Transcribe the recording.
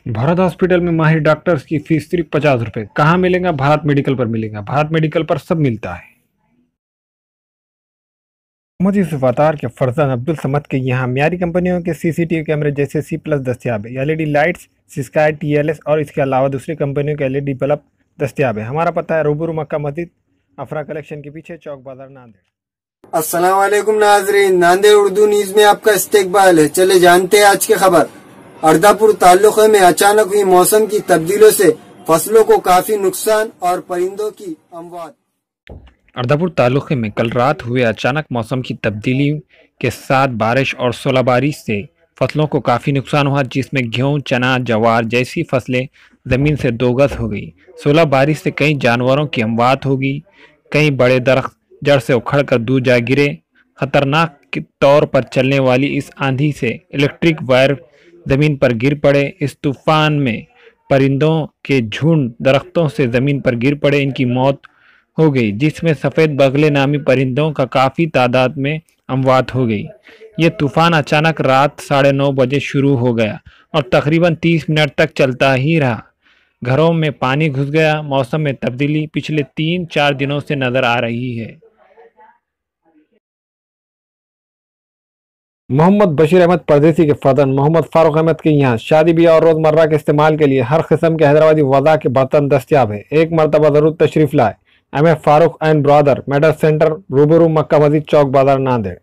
Bharat hospital में माहिर doctors की फीस सिर्फ 50 रुपए। कहाँ मिलेगा? भारत मेडिकल पर मिलेगा। भारत मेडिकल पर सब मिलता है। मोहम्मद यूसुफ अतार के फरजान अब्दुल समद के यहाँ मियारी कंपनियों के सीसीटीवी कैमरे जैसे C+ दस्तियाब है। एलईडी लाइट्स, सिस्काई, TLS और इसके अलावा दूसरी कंपनियों के एलईडी बल्ब दस्तियाब है। हमारा पता है रूबरू मक्का मस्जिद, अफरा कलेक्शन के पीछे, चौक बाजार, नांदेड़। अस्सलाम वालेकुम नाजरीन, नांदेड़ उर्दू न्यूज में आपका इस्तकबाल है। चले जानते हैं आज की खबर। अर्दापुर ताल्लुके में अचानक हुई मौसम की तब्दीलियों से फसलों को काफी नुकसान और परिंदों की अमवात। अर्दापुर तालुके में कल रात हुए अचानक मौसम की तब्दीली के साथ बारिश और ओलाबारिश से फसलों को काफ़ी नुकसान हुआ, जिसमें गेहूं, चना, जवार जैसी फसलें ज़मीन से दोगस हो गई। ओलाबारिश से कई जानवरों की अमवात हो गई। कई बड़े दरख्त जड़ से उखड़कर दूर जा गिरे। खतरनाक के तौर पर चलने वाली इस आंधी से इलेक्ट्रिक वायर ज़मीन पर गिर पड़े। इस तूफान में परिंदों के झुंड दरख्तों से ज़मीन पर गिर पड़े। इनकी मौत हो गई, जिसमें सफ़ेद बगले नामी परिंदों का काफ़ी तादाद में अमवात हो गई। ये तूफान अचानक रात 9:30 बजे शुरू हो गया और तकरीबन 30 मिनट तक चलता ही रहा। घरों में पानी घुस गया। मौसम में तब्दीली पिछले 3-4 दिनों से नजर आ रही है। मोहम्मद बशीर अहमद परदेसी के फर्जंद मोहम्मद फारूक अहमद के यहाँ शादी ब्याह और रोजमर्रा के इस्तेमाल के लिए हर किस्म के हैदराबादी वज़ा के बर्तन दस्तियाब है। एक मरतबा जरूर तशरीफ लाए। MF Farooq and brother medal centre, रूबरू मक्का मस्जिद, चौक बाजार, नांदेड़।